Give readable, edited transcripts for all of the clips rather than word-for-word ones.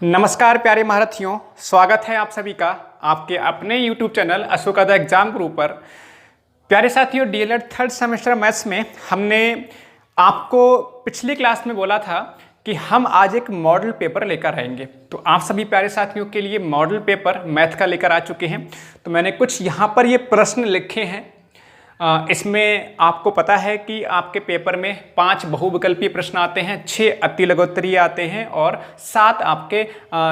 नमस्कार प्यारे महारथियों, स्वागत है आप सभी का आपके अपने YouTube channel Ashoka the exam गुरु पर। प्यारे साथियों, डीएलएड थर्ड सेमेस्टर मैथ्स में हमने आपको पिछली क्लास में बोला था कि हम आज एक मॉडल पेपर लेकर आएंगे। तो आप सभी प्यारे साथियों के लिए मॉडल पेपर मैथ का लेकर आ चुके हैं। तो मैंने कुछ यहाँ पर ये प्रश्न लिखे हैं। इसमें आपको पता है कि आपके पेपर में 5 बहुविकल्पीय प्रश्न आते हैं, 6 अति लघु उत्तरीय आते हैं और 7 आपके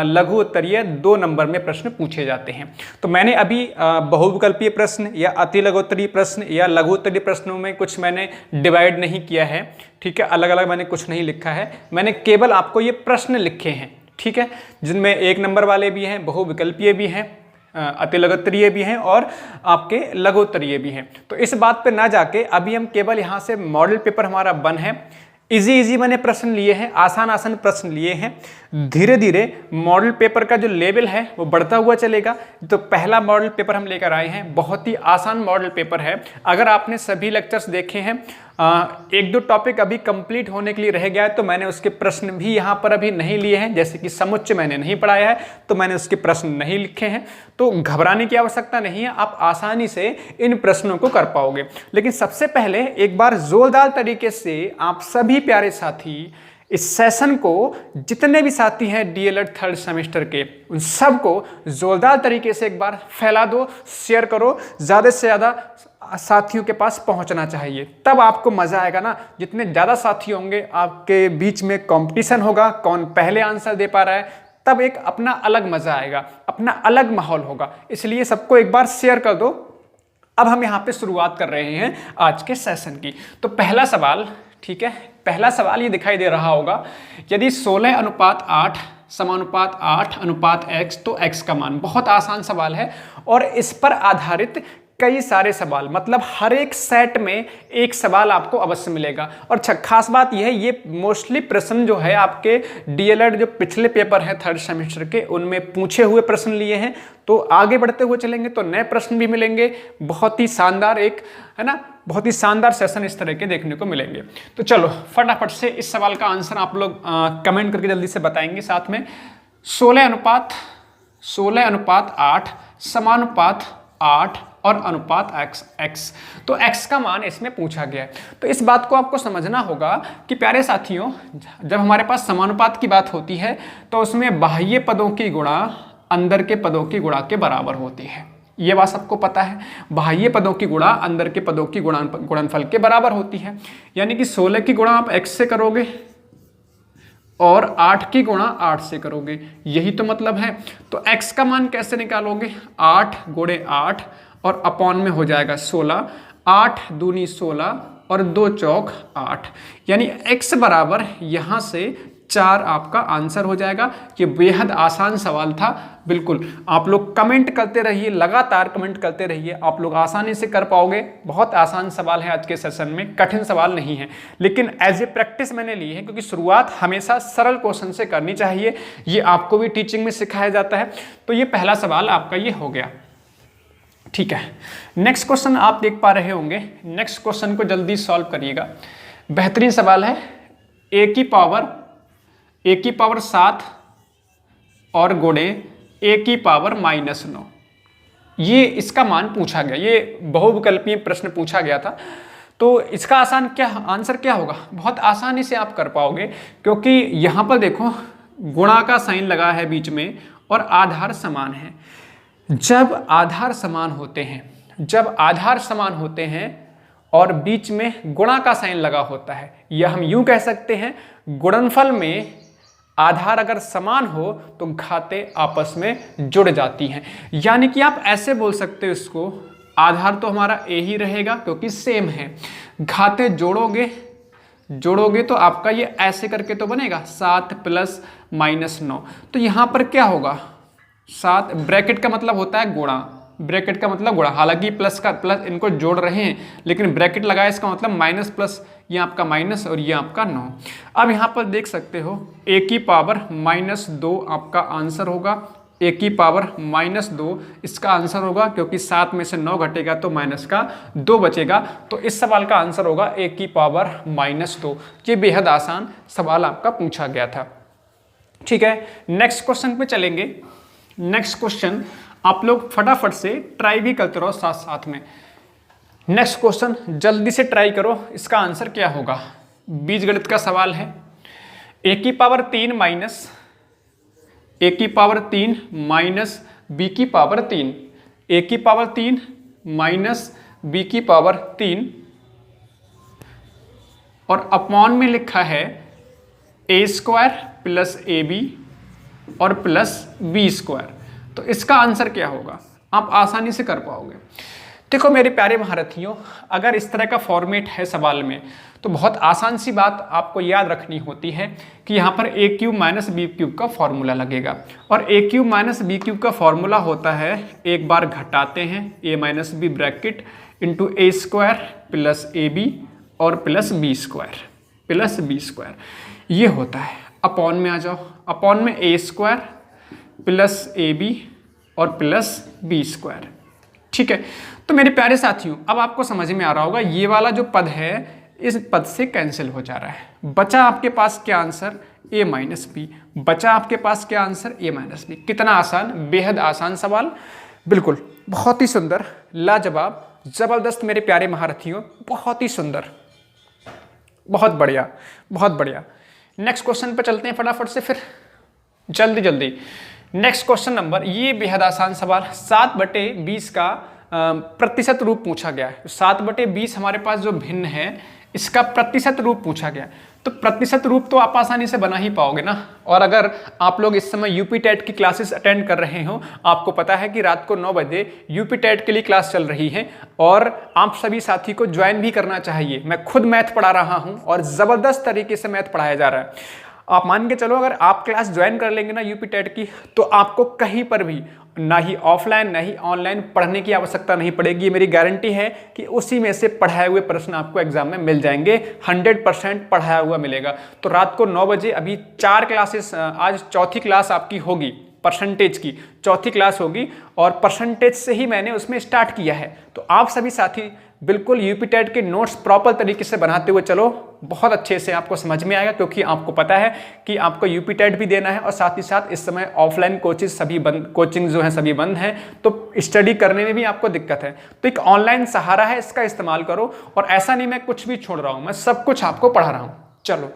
लघु उत्तरीय 2 नंबर में प्रश्न पूछे जाते हैं। तो मैंने अभी बहुविकल्पीय प्रश्न या अति लघु उत्तरीय प्रश्न या लघु उत्तरीय प्रश्नों में कुछ मैंने डिवाइड नहीं किया है, ठीक है। अलग अलग मैंने कुछ नहीं लिखा है, मैंने केवल आपको ये प्रश्न लिखे हैं, ठीक है, जिनमें 1 नंबर वाले भी हैं, बहुविकल्पीय भी हैं, अति लघु उत्तरीय भी हैं और आपके लघु उत्तरीय भी हैं। तो इस बात पे ना जाके अभी हम केवल यहाँ से मॉडल पेपर हमारा बन है। इजी मैंने प्रश्न लिए हैं, आसान प्रश्न लिए हैं। धीरे धीरे मॉडल पेपर का जो लेवल है वो बढ़ता हुआ चलेगा। तो पहला मॉडल पेपर हम लेकर आए हैं, बहुत ही आसान मॉडल पेपर है। अगर आपने सभी लेक्चर्स देखे हैं, 1-2 टॉपिक अभी कंप्लीट होने के लिए रह गया है, तो मैंने उसके प्रश्न भी यहाँ पर अभी नहीं लिए हैं। जैसे कि समुच्चय मैंने नहीं पढ़ाया है तो मैंने उसके प्रश्न नहीं लिखे हैं। तो घबराने की आवश्यकता नहीं है, आप आसानी से इन प्रश्नों को कर पाओगे। लेकिन सबसे पहले एक बार जोरदार तरीके से आप सभी प्यारे साथी इस सेशन को, जितने भी साथी हैं डीएलएड थर्ड सेमेस्टर के, उन सबको जोरदार तरीके से एक बार फैला दो, शेयर करो। ज़्यादा से ज़्यादा साथियों के पास पहुंचना चाहिए, तब आपको मजा आएगा ना। जितने ज़्यादा साथी होंगे आपके बीच में कंपटीशन होगा, कौन पहले आंसर दे पा रहा है, तब एक अपना अलग मजा आएगा, अपना अलग माहौल होगा। इसलिए सबको एक बार शेयर कर दो। अब हम यहाँ पे शुरुआत कर रहे हैं आज के सेशन की। तो पहला सवाल, ठीक है, पहला सवाल ये दिखाई दे रहा होगा, यदि 16:8 समानुपात 8 x तो x का मान। बहुत आसान सवाल है और इस पर आधारित कई सारे सवाल, मतलब हर एक सेट में एक सवाल आपको अवश्य मिलेगा। और खास बात यह है, ये मोस्टली प्रश्न जो है आपके डीएलएड जो पिछले पेपर है थर्ड सेमेस्टर के, उनमें पूछे हुए प्रश्न लिए हैं। तो आगे बढ़ते हुए चलेंगे तो नए प्रश्न भी मिलेंगे। बहुत ही शानदार एक, है ना, बहुत ही शानदार सेशन इस तरह के देखने को मिलेंगे। तो चलो फटाफट से इस सवाल का आंसर आप लोग कमेंट करके जल्दी से बताएंगे साथ में। 16:8 समानुपात 8 और अनुपात x। तो x का मान इसमें पूछा गया है। तो इस बात को आपको समझना होगा कि प्यारे साथियों, जब हमारे पास समानुपात की बात होती है तो उसमें बाह्य पदों की गुणा अंदर के पदों की गुणा के बराबर होती है। ये बात सबको पता है, बाह्य पदों की गुणा अंदर के पदों की गुणनफल के बराबर होती है। यानी कि 16 की गुणा आप x से करोगे और 8 की गुणा 8 से करोगे, यही तो मतलब है। तो x का मान कैसे निकालोगे? 8 × 8 और अपॉन में हो जाएगा 16, 8 दूनी 16 और 2 चौक 8, यानी x बराबर यहाँ से 4 आपका आंसर हो जाएगा। ये बेहद आसान सवाल था। बिल्कुल आप लोग कमेंट करते रहिए, लगातार कमेंट करते रहिए, आप लोग आसानी से कर पाओगे। बहुत आसान सवाल है आज के सेशन में, कठिन सवाल नहीं है। लेकिन एज ए प्रैक्टिस मैंने ली है, क्योंकि शुरुआत हमेशा सरल क्वेश्चन से करनी चाहिए। ये आपको भी टीचिंग में सिखाया जाता है। तो ये पहला सवाल आपका ये हो गया, ठीक है। नेक्स्ट क्वेश्चन आप देख पा रहे होंगे। नेक्स्ट क्वेश्चन को जल्दी सॉल्व करिएगा। बेहतरीन सवाल है। a की पावर 7 और गुणे a की पावर -9, ये इसका मान पूछा गया। ये बहुविकल्पीय प्रश्न पूछा गया था। तो इसका आंसर क्या होगा? बहुत आसानी से आप कर पाओगे, क्योंकि यहाँ पर देखो गुणा का साइन लगा है बीच में और आधार समान है। जब आधार समान होते हैं और बीच में गुणा का साइन लगा होता है, या हम यूं कह सकते हैं गुणनफल में आधार अगर समान हो तो घातें आपस में जुड़ जाती हैं। यानी कि आप ऐसे बोल सकते हो इसको, आधार तो हमारा a ही रहेगा क्योंकि सेम है, घातें जोड़ोगे तो आपका ये ऐसे करके तो बनेगा 7 + -9। तो यहाँ पर क्या होगा? 7 ब्रैकेट का मतलब होता है गुणा, ब्रैकेट का मतलब गुणा। हालांकि प्लस इनको जोड़ रहे हैं, लेकिन ब्रैकेट लगाए इसका मतलब माइनस प्लस, ये आपका माइनस और ये आपका 9। अब यहाँ पर देख सकते हो a की पावर -2 आपका आंसर होगा। a की पावर -2 इसका आंसर होगा, क्योंकि 7 में से 9 घटेगा तो माइनस का 2 बचेगा। तो इस सवाल का आंसर होगा a की पावर -2। ये बेहद आसान सवाल आपका पूछा गया था। ठीक है, नेक्स्ट क्वेश्चन पे चलेंगे। नेक्स्ट क्वेश्चन आप लोग फटाफट से ट्राई भी करते रहो साथ साथ में। नेक्स्ट क्वेश्चन जल्दी से ट्राई करो, इसका आंसर क्या होगा। बीजगणित का सवाल है। a की पावर 3 माइनस a की पावर 3 माइनस b की पावर 3, a की पावर 3 माइनस b की पावर 3 और अपॉन में लिखा है a square plus A B और प्लस बी स्क्वायर। तो इसका आंसर क्या होगा, आप आसानी से कर पाओगे। देखो मेरे प्यारे महारथियों, अगर इस तरह का फॉर्मेट है सवाल में तो बहुत आसान सी बात आपको याद रखनी होती है कि यहाँ पर A cube minus B cube का फॉर्मूला लगेगा। और A cube minus B cube का फॉर्मूला होता है, एक बार घटाते हैं A minus B bracket into A square plus A B और प्लस बी स्क्वायर ये होता है। अपॉन में आ जाओ, अपॉन में A square plus A B और प्लस बी स्क्वायर। ठीक है, तो मेरे प्यारे साथियों अब आपको समझ में आ रहा होगा ये वाला जो पद है इस पद से कैंसिल हो जा रहा है। बचा आपके पास क्या आंसर, a माइनस बी। बचा आपके पास क्या आंसर, a माइनस बी। कितना आसान, बेहद आसान सवाल, बिल्कुल बहुत ही सुंदर, लाजवाब, जबरदस्त मेरे प्यारे महारथियों, बहुत ही सुंदर, बहुत बढ़िया, बहुत बढ़िया। नेक्स्ट क्वेश्चन पर चलते हैं फटाफट से फिर जल्दी जल्दी। नेक्स्ट क्वेश्चन नंबर, ये बेहद आसान सवाल, 7/20 का प्रतिशत रूप पूछा गया है। 7/20 हमारे पास जो भिन्न है इसका प्रतिशत रूप पूछा गया। तो प्रतिशत रूप तो आप आसानी से बना ही पाओगे ना। और अगर आप लोग इस समय यूपी टेट की क्लासेस अटेंड कर रहे हो, आपको पता है कि रात को 9 बजे यूपी टेट के लिए क्लास चल रही है और आप सभी साथी को ज्वाइन भी करना चाहिए। मैं खुद मैथ पढ़ा रहा हूं और ज़बरदस्त तरीके से मैथ पढ़ाया जा रहा है। आप मान के चलो अगर आप क्लास ज्वाइन कर लेंगे ना यूपी टेट की, तो आपको कहीं पर भी ना ही ऑफलाइन ना ही ऑनलाइन पढ़ने की आवश्यकता नहीं पड़ेगी। ये मेरी गारंटी है कि उसी में से पढ़ाए हुए प्रश्न आपको एग्जाम में मिल जाएंगे, 100% पढ़ाया हुआ मिलेगा। तो रात को 9 बजे अभी 4 क्लासेस, आज चौथी क्लास आपकी होगी, परसेंटेज की चौथी क्लास होगी और परसेंटेज से ही मैंने उसमें स्टार्ट किया है। तो आप सभी साथी बिल्कुल यूपी टेट के नोट्स प्रॉपर तरीके से बनाते हुए चलो, बहुत अच्छे से आपको समझ में आएगा, क्योंकि आपको पता है कि आपको यूपी टेट भी देना है और साथ ही साथ इस समय ऑफलाइन कोचिंग सभी बंद, कोचिंग जो है सभी बंद हैं, तो स्टडी करने में भी आपको दिक्कत है। तो एक ऑनलाइन सहारा है, इसका इस्तेमाल करो। और ऐसा नहीं मैं कुछ भी छोड़ रहा हूँ, मैं सब कुछ आपको पढ़ा रहा हूँ। चलो,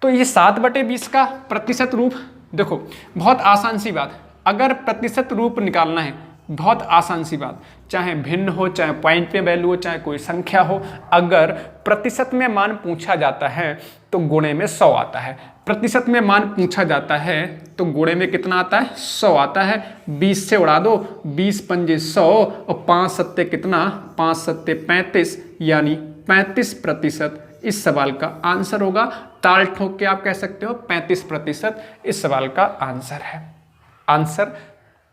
तो ये 7/20 का प्रतिशत रूप, देखो बहुत आसान सी बात, अगर प्रतिशत रूप निकालना है बहुत आसान सी बात, चाहे भिन्न हो, चाहे पॉइंट में वैल्यू हो, चाहे कोई संख्या हो, अगर प्रतिशत में मान पूछा जाता है तो गुणे में 100 आता है। प्रतिशत में मान पूछा जाता है तो गुणे में कितना आता है, 100 आता है। 20 से उड़ा दो, 20 पंजे 100 और 5 सत्ते कितना, 5 सत्ते 35, यानी 35% इस सवाल का आंसर होगा। ताल ठोक के आप कह सकते हो 35% इस सवाल का आंसर है। आंसर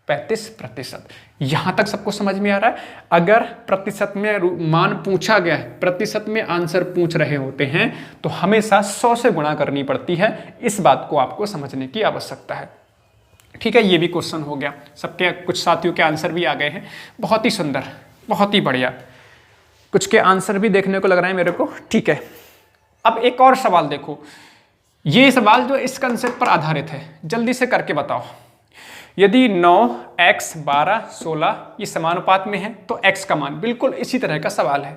35%। यहां तक सबको समझ में आ रहा है। अगर प्रतिशत में मान पूछा गया है, प्रतिशत में आंसर पूछ रहे होते हैं तो हमेशा 100 से गुणा करनी पड़ती है। इस बात को आपको समझने की आवश्यकता है। ठीक है, ये भी क्वेश्चन हो गया। सबके कुछ साथियों के आंसर भी आ गए हैं, बहुत ही सुंदर, बहुत ही बढ़िया। कुछ के आंसर भी देखने को लग रहा है मेरे को। ठीक है, अब एक और सवाल देखो, ये सवाल जो इस कंसेप्ट पर आधारित है, जल्दी से करके बताओ। यदि 9, x, 12, 16 ये समानुपात में है तो x का मान, बिल्कुल इसी तरह का सवाल है।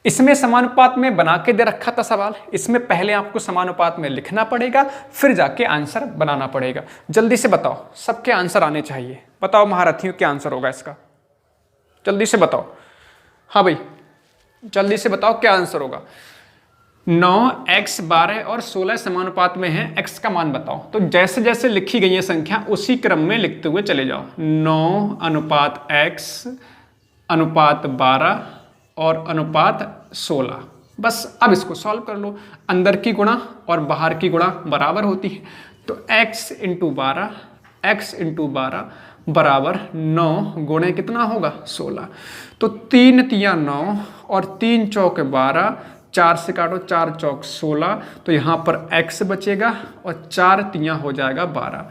इसमें समानुपात में बना के दे रखा था सवाल, इसमें पहले आपको समानुपात में लिखना पड़ेगा, फिर जाके आंसर बनाना पड़ेगा। जल्दी से बताओ, सबके आंसर आने चाहिए। बताओ महारथियों क्या आंसर होगा इसका, जल्दी से बताओ। हाँ भाई, जल्दी से बताओ क्या आंसर होगा। 9, x, 12 और 16 समानुपात में है, x का मान बताओ। तो जैसे जैसे लिखी गई है संख्या उसी क्रम में लिखते हुए चले जाओ। 9 अनुपात x अनुपात 12 और अनुपात 16। बस अब इसको सॉल्व कर लो। अंदर की गुणा और बाहर की गुणा बराबर होती है, तो x इंटू 12, x इंटू 12 बराबर 9 गुणे कितना होगा, 16। तो 3 तिया 9 और 3 चौक 12, 4 से काटो, 4 चौक 16, तो यहाँ पर x बचेगा और 4 तिया हो जाएगा 12,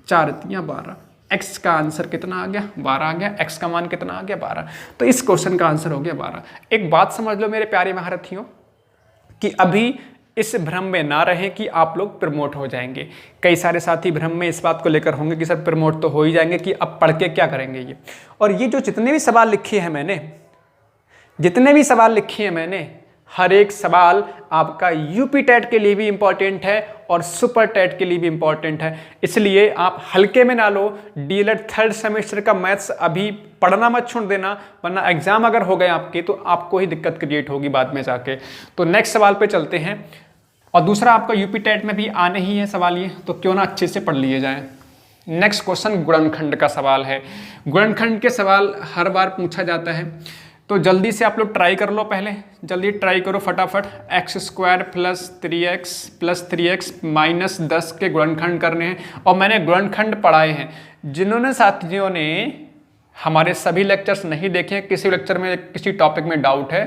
4 तिया 12। x का आंसर कितना आ गया, 12 आ गया। x का मान कितना आ गया, 12। तो इस क्वेश्चन का आंसर हो गया 12। एक बात समझ लो मेरे प्यारे महारथियों कि अभी इस भ्रम में ना रहें कि आप लोग प्रमोट हो जाएंगे। कई सारे साथी भ्रम में इस बात को लेकर होंगे कि सर प्रमोट तो हो ही जाएंगे, कि अब पढ़ के क्या करेंगे ये। और ये जो जितने भी सवाल लिखे हैं मैंने, जितने भी सवाल लिखे हैं मैंने, हर एक सवाल आपका यूपी टेट के लिए भी इंपॉर्टेंट है और सुपर टेट के लिए भी इंपॉर्टेंट है। इसलिए आप हल्के में ना लो। डीएलएड थर्ड सेमेस्टर का मैथ्स अभी पढ़ना मत छोड़ देना, वरना एग्जाम अगर हो गए आपके तो आपको ही दिक्कत क्रिएट होगी बाद में जाके। तो नेक्स्ट सवाल पे चलते हैं। और दूसरा आपका यूपी टेट में भी आने ही है सवाल ये, तो क्यों ना अच्छे से पढ़ लिए जाएं। नेक्स्ट क्वेश्चन गुणनखंड का सवाल है। गुणनखंड के सवाल हर बार पूछा जाता है, तो जल्दी से आप लोग ट्राई कर लो। पहले जल्दी ट्राई करो फटाफट। x² + 3x -10 के गुणनखंड करने हैं। और मैंने गुणनखंड पढ़ाए हैं। जिन्होंने साथियों ने हमारे सभी लेक्चर्स नहीं देखे हैं, किसी लेक्चर में किसी टॉपिक में डाउट है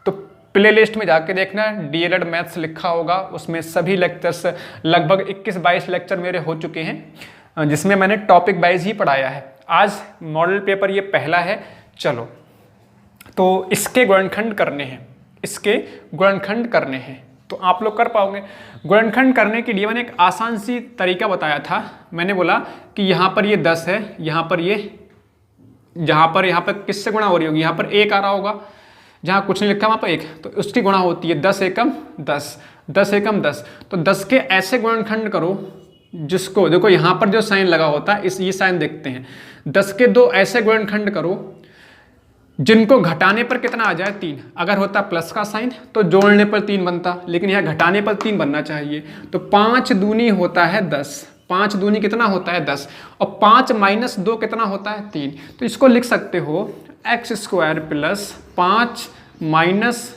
तो प्लेलिस्ट में जाके देखना, डीएलएड मैथ्स लिखा होगा, उसमें सभी लेक्चर्स लगभग 21-22 लेक्चर मेरे हो चुके हैं, जिसमें मैंने टॉपिक वाइज ही पढ़ाया है। आज मॉडल पेपर ये पहला है। चलो, तो इसके गुणनखंड करने हैं, इसके गुणनखंड करने हैं, तो आप लोग कर पाओगे। गुणनखंड करने के लिए मैंने एक आसान सी तरीका बताया था। मैंने बोला कि यहाँ पर ये 10 है, यहाँ पर ये, यहाँ पर किससे गुणा हो रही होगी, यहाँ पर 1 आ रहा होगा, जहाँ कुछ नहीं लिखा वहाँ पर 1, तो उसकी गुणा होती है 10 एकम 10, 10 एकम 10। तो 10 के ऐसे गुणनखंड करो जिसको, देखो यहाँ पर जो साइन लगा होता है, ये साइन देखते हैं। 10 के 2 ऐसे गुणनखंड करो जिनको घटाने पर कितना आ जाए, 3। अगर होता प्लस का साइन तो जोड़ने पर 3 बनता, लेकिन यहाँ घटाने पर 3 बनना चाहिए। तो 5 दूनी होता है 10, 5 दूनी कितना होता है 10, और 5 - 2 कितना होता है 3। तो इसको लिख सकते हो x² + 5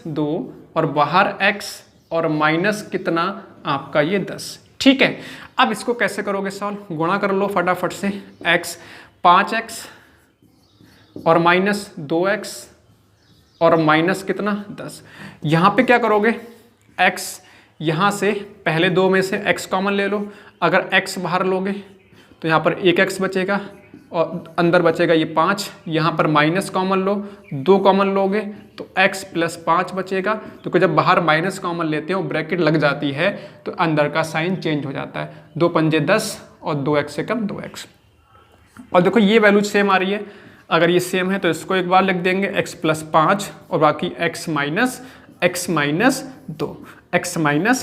- 2 और बाहर x और माइनस कितना आपका ये 10। ठीक है, अब इसको कैसे करोगे सॉल्व, गुणा कर लो फटाफट से। x 5x और -2x और माइनस कितना 10। यहाँ पे क्या करोगे, x यहाँ से पहले 2 में से x कॉमन ले लो। अगर x बाहर लोगे तो यहाँ पर 1x बचेगा और अंदर बचेगा ये 5। यहाँ पर माइनस कॉमन लो, 2 कॉमन लोगे तो x + 5 बचेगा। तो जब बाहर माइनस कॉमन लेते हैं, ब्रैकेट लग जाती है तो अंदर का साइन चेंज हो जाता है। 2 पंजे 10 और 2x से कम 2x। और देखो ये वैल्यू सेम आ रही है, अगर ये सेम है तो इसको एक बार लिख देंगे x + 5 और बाकी x -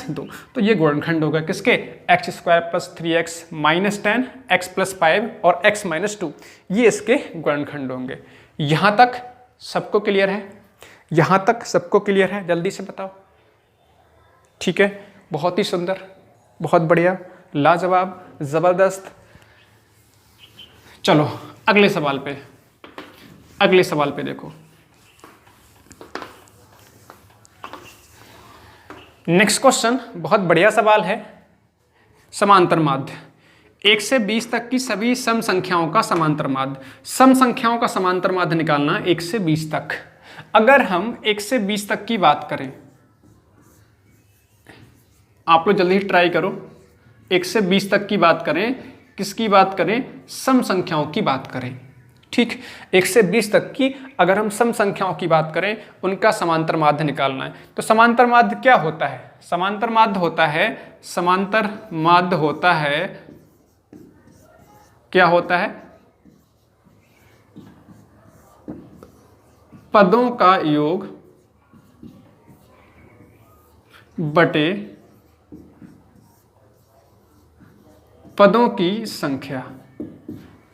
2। तो ये गुणनखंड होगा किसके, x² + 3x - 10, x + 5 और x - 2, ये इसके गुणनखंड होंगे। यहाँ तक सबको क्लियर है, यहाँ तक सबको क्लियर है, जल्दी से बताओ। ठीक है, बहुत ही सुंदर, बहुत बढ़िया, लाजवाब, ज़बरदस्त। चलो अगले सवाल पे, अगले सवाल पे देखो। नेक्स्ट क्वेश्चन बहुत बढ़िया सवाल है। समांतर माध्य 1 से 20 तक की सभी सम संख्याओं का समांतर माध्य। सम संख्याओं का समांतर माध्य निकालना 1 से 20 तक। अगर हम 1 से 20 तक की बात करें, आप लोग जल्दी ट्राई करो। 1 से 20 तक की बात करें, किसकी बात करें, सम संख्याओं की बात करें। ठीक, 1 से 20 तक की अगर हम सम संख्याओं की बात करें, उनका समांतर माध्य निकालना है। तो समांतर माध्य क्या होता है, समांतर माध्य होता है, समांतर माध्य होता है, क्या होता है, पदों का योग बटे पदों की संख्या,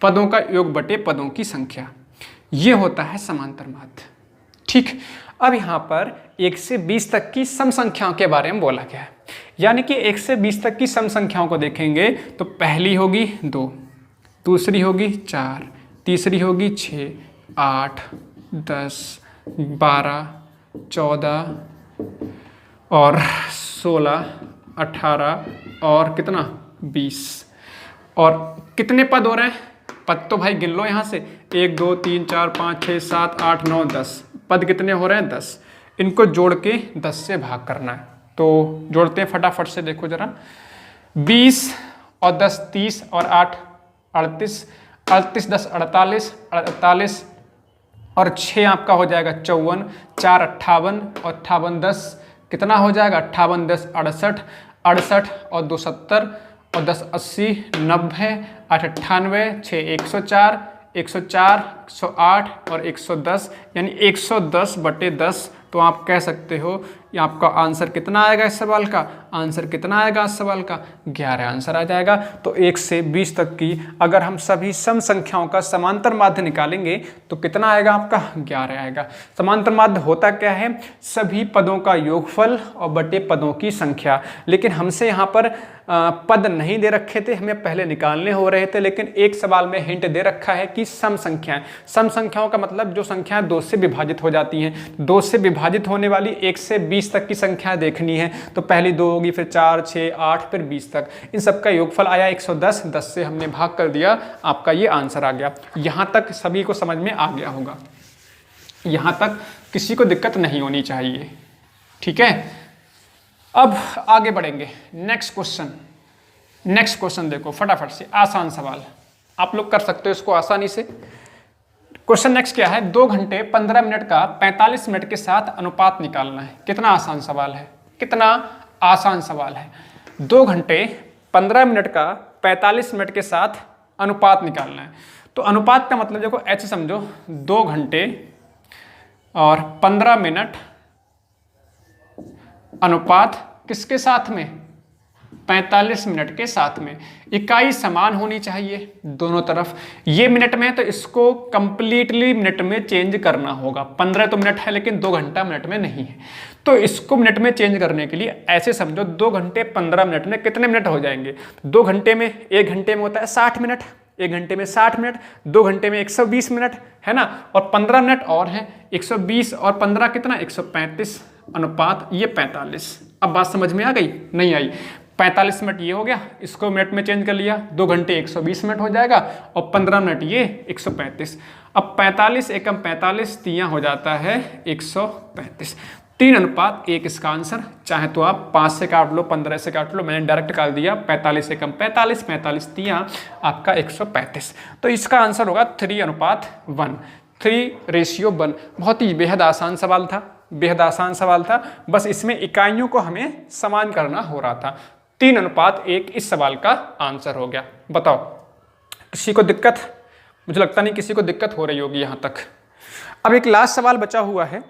पदों का योग बटे पदों की संख्या, ये होता है समांतर माध्य। ठीक, अब यहाँ पर 1 से 20 तक की सम संख्याओं के बारे में बोला गया है। यानी कि 1 से 20 तक की सम संख्याओं को देखेंगे तो पहली होगी 2, दूसरी होगी 4, तीसरी होगी 6, 8, 10, 12, 14 और 16, 18 और कितना 20। और कितने पद हो रहे हैं, पद तो भाई गिन लो यहाँ से, 1 2 3 4 5 6 7 8 9 10 पद कितने हो रहे हैं 10। इनको जोड़ के 10 से भाग करना है, तो जोड़ते हैं फटाफट से। देखो जरा, 20 और 10 30 और 8 38, 38 10 48, 48 और 6 आपका हो जाएगा 54, 4 58 और 58 10 कितना हो जाएगा 58 10 68 68 और 2 70 और 10 80 90 8 98 6 104 104 108 और 110 यानी 110/10। तो आप कह सकते हो ये आपका आंसर कितना आएगा इस सवाल का, आंसर कितना आएगा इस सवाल का 11 आंसर आ जाएगा। तो 1 से 20 तक की अगर हम सभी सम संख्याओं का समांतर माध्य निकालेंगे तो कितना आएगा आपका 11 आएगा। समांतर माध्य होता क्या है, सभी पदों का योगफल और बटे पदों की संख्या। लेकिन हमसे यहाँ पर पद नहीं दे रखे थे, हमें पहले निकालने हो रहे थे, लेकिन एक सवाल में हिंट दे रखा है कि सम संख्याएं। सम संख्याओं का मतलब जो संख्याएं 2 से विभाजित हो जाती हैं। 2 से विभाजित होने वाली 1 से 20 तक की संख्या देखनी है। तो पहली 2 होगी, फिर 4 6 8 फिर 20 तक। इन सबका योगफल आया 110, 10 से हमने भाग कर दिया, आपका ये आंसर आ गया। यहाँ तक सभी को समझ में आ गया होगा, यहाँ तक किसी को दिक्कत नहीं होनी चाहिए, ठीक है। अब आगे बढ़ेंगे। नेक्स्ट क्वेश्चन देखो फटाफट से, आसान सवाल आप लोग कर सकते हो इसको आसानी से। क्वेश्चन नेक्स्ट क्या है, 2 घंटे 15 मिनट का 45 मिनट के साथ अनुपात निकालना है। कितना आसान सवाल है, कितना आसान सवाल है। 2 घंटे 15 मिनट का 45 मिनट के साथ अनुपात निकालना है। तो अनुपात का मतलब देखो ऐसे समझो, 2 घंटे और 15 मिनट अनुपात किसके साथ में, 45 मिनट के साथ में। इकाई समान होनी चाहिए दोनों तरफ। ये मिनट में है तो इसको कंप्लीटली मिनट में चेंज करना होगा। 15 तो मिनट है लेकिन 2 घंटा मिनट में नहीं है, तो इसको मिनट में चेंज करने के लिए ऐसे समझो, 2 घंटे 15 मिनट में कितने मिनट हो जाएंगे। 2 घंटे में, 1 घंटे में होता है 60 मिनट, 1 घंटे में 60 मिनट, 2 घंटे में 120 मिनट है ना, और 15 मिनट और है, 120 और 15 कितना 135 अनुपात ये 45। अब बात समझ में आ गई, नहीं आई। 45 मिनट ये हो गया, इसको मिनट में चेंज कर लिया, 2 घंटे 120 मिनट हो जाएगा और 15 मिनट ये 135। अब 45 एकम 45 तियां हो जाता है 135। 3 अनुपात 1 इसका आंसर। चाहे तो आप 5 से काट लो, 15 से काट लो, मैंने डायरेक्ट काट दिया। 45 एकम 45, 45 तियां आपका 135। तो इसका आंसर होगा 3:1, 3:1। बहुत ही बेहद आसान सवाल था, बेहद आसान सवाल था। बस इसमें इकाइयों को हमें समान करना हो रहा था। 3:1 इस सवाल का आंसर हो गया। बताओ किसी को दिक्कत, मुझे लगता नहीं किसी को दिक्कत हो रही होगी यहाँ तक। अब एक लास्ट सवाल बचा हुआ है,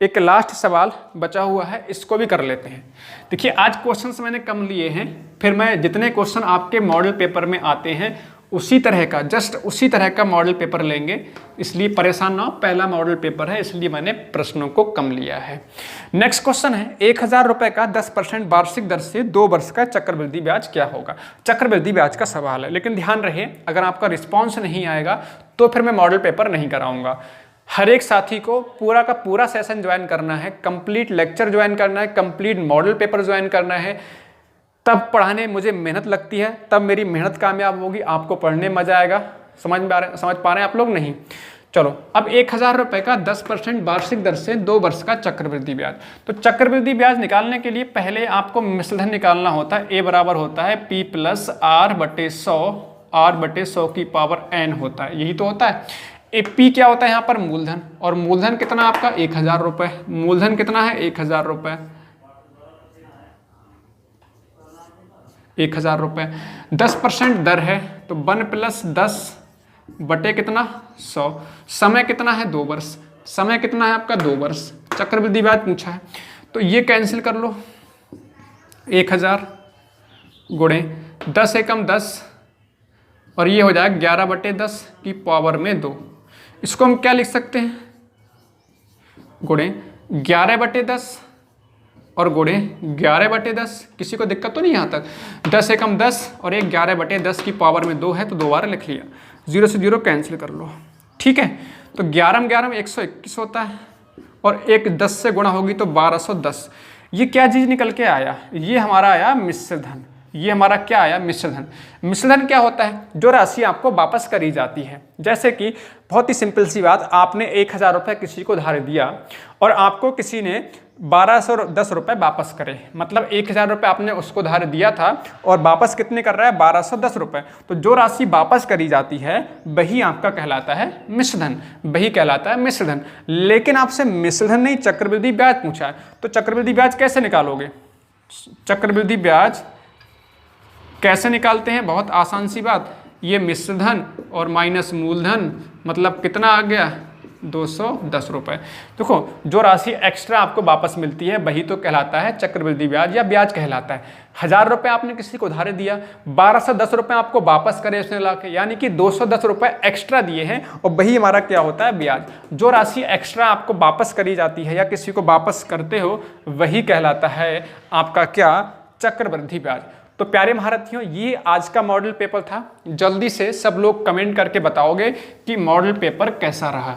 एक लास्ट सवाल बचा हुआ है, इसको भी कर लेते हैं। देखिए आज क्वेश्चंस मैंने कम लिए हैं, फिर मैं जितने क्वेश्चन आपके मॉडल पेपर में आते हैं उसी तरह का, जस्ट उसी तरह का मॉडल पेपर लेंगे, इसलिए परेशान ना हो। पहला मॉडल पेपर है इसलिए मैंने प्रश्नों को कम लिया है। नेक्स्ट क्वेश्चन है, 1000 रुपए का 10% वार्षिक दर से 2 वर्ष का चक्रवृद्धि ब्याज क्या होगा। चक्रवृद्धि ब्याज का सवाल है, लेकिन ध्यान रहे अगर आपका रिस्पॉन्स नहीं आएगा तो फिर मैं मॉडल पेपर नहीं कराऊंगा। हर एक साथी को पूरा का पूरा सेशन ज्वाइन करना है, कंप्लीट लेक्चर ज्वाइन करना है, कंप्लीट मॉडल पेपर ज्वाइन करना है, तब पढ़ाने मुझे मेहनत लगती है, तब मेरी मेहनत कामयाब होगी, आपको पढ़ने मजा आएगा। समझ पा रहे हैं आप लोग, नहीं? चलो अब 1000 रुपए का 10% वार्षिक दर से 2 वर्ष का चक्रवृद्धि ब्याज। तो चक्रवृद्धि ब्याज निकालने के लिए पहले आपको मिश्रधन निकालना होता है। ए बराबर होता है P + R/100, R/100 की पावर n होता है, यही तो होता है। P क्या होता है यहाँ पर, मूलधन। और मूलधन कितना आपका 1000 रुपए। मूलधन कितना है 1000 रुपए, 1000 रुपए। 10% दर है तो 1 + 10 बटे कितना 100। समय कितना है 2 वर्ष। समय कितना है आपका 2 वर्ष। चक्रवृद्धि ब्याज पूछा है तो ये कैंसिल कर लो, 1000 गुणे 10 एकम 10 और ये हो जाएगा 11/10 की पावर में 2। इसको हम क्या लिख सकते हैं, गुणे 11/10 और गुणे 11/10। किसी को दिक्कत तो नहीं यहाँ तक। 10 एकम 10 और एक 11/10 की पावर में 2 है तो 2 बार लिख लिया, 0 से 0 कैंसिल कर लो, ठीक है। तो 11 में 11 में 121 होता है और एक 10 से गुणा होगी तो 1210। ये क्या चीज़ निकल के आया, ये हमारा आया मिश्रधन। ये हमारा क्या आया, मिश्रधन। मिश्रधन क्या होता है, जो राशि आपको वापस करी जाती है। जैसे कि बहुत ही सिंपल सी बात, आपने 1000 रुपये किसी को उधार दिया और आपको किसी ने 1210 रुपये वापस करे। मतलब 1000 रुपये आपने उसको उधार दिया था और वापस कितने कर रहा है, 1210 रुपये। तो जो राशि वापस करी जाती है वही आपका कहलाता है मिश्रधन, वही कहलाता है मिश्रधन। लेकिन आपसे मिश्रधन नहीं, चक्रवृद्धि ब्याज पूछा है। तो चक्रवृद्धि ब्याज कैसे निकालोगे? चक्रवृद्धि ब्याज कैसे निकालते हैं? बहुत आसान सी बात, ये मिश्रधन और माइनस मूलधन, मतलब कितना आ गया, 210 रुपये। देखो जो राशि एक्स्ट्रा आपको वापस मिलती है वही तो कहलाता है चक्रवृद्धि ब्याज या ब्याज कहलाता है। 1000 रुपये आपने किसी को उधार दिया, 1210 रुपये आपको वापस करे उसने ला के, यानी कि 210 रुपये एक्स्ट्रा दिए हैं और वही हमारा क्या होता है, ब्याज। जो राशि एक्स्ट्रा आपको वापस करी जाती है या किसी को वापस करते हो वही कहलाता है आपका क्या, चक्रवृद्धि ब्याज। तो प्यारे महारथियों, ये आज का मॉडल पेपर था। जल्दी से सब लोग कमेंट करके बताओगे कि मॉडल पेपर कैसा रहा।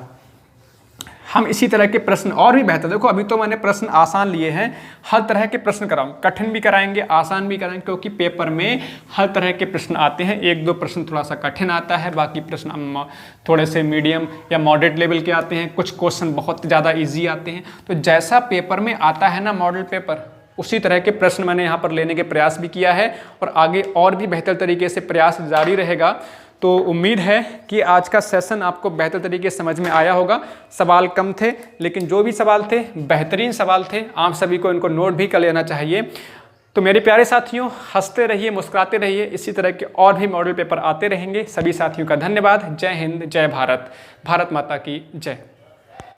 हम इसी तरह के प्रश्न और भी बेहतर, देखो अभी तो मैंने प्रश्न आसान लिए हैं, हर तरह के प्रश्न कराऊं, कठिन भी कराएंगे आसान भी कराएंगे, क्योंकि पेपर में हर तरह के प्रश्न आते हैं। 1-2 प्रश्न थोड़ा सा कठिन आता है, बाकी प्रश्न थोड़े से मीडियम या मॉडरेट लेवल के आते हैं, कुछ क्वेश्चन बहुत ज़्यादा ईजी आते हैं। तो जैसा पेपर में आता है ना मॉडल पेपर, उसी तरह के प्रश्न मैंने यहाँ पर लेने के प्रयास भी किया है और आगे और भी बेहतर तरीके से प्रयास जारी रहेगा। तो उम्मीद है कि आज का सेशन आपको बेहतर तरीके से समझ में आया होगा। सवाल कम थे, लेकिन जो भी सवाल थे बेहतरीन सवाल थे, आप सभी को इनको नोट भी कर लेना चाहिए। तो मेरे प्यारे साथियों, हंसते रहिए, मुस्कुराते रहिए, इसी तरह के और भी मॉडल पेपर आते रहेंगे। सभी साथियों का धन्यवाद। जय हिंद, जय भारत, भारत माता की जय।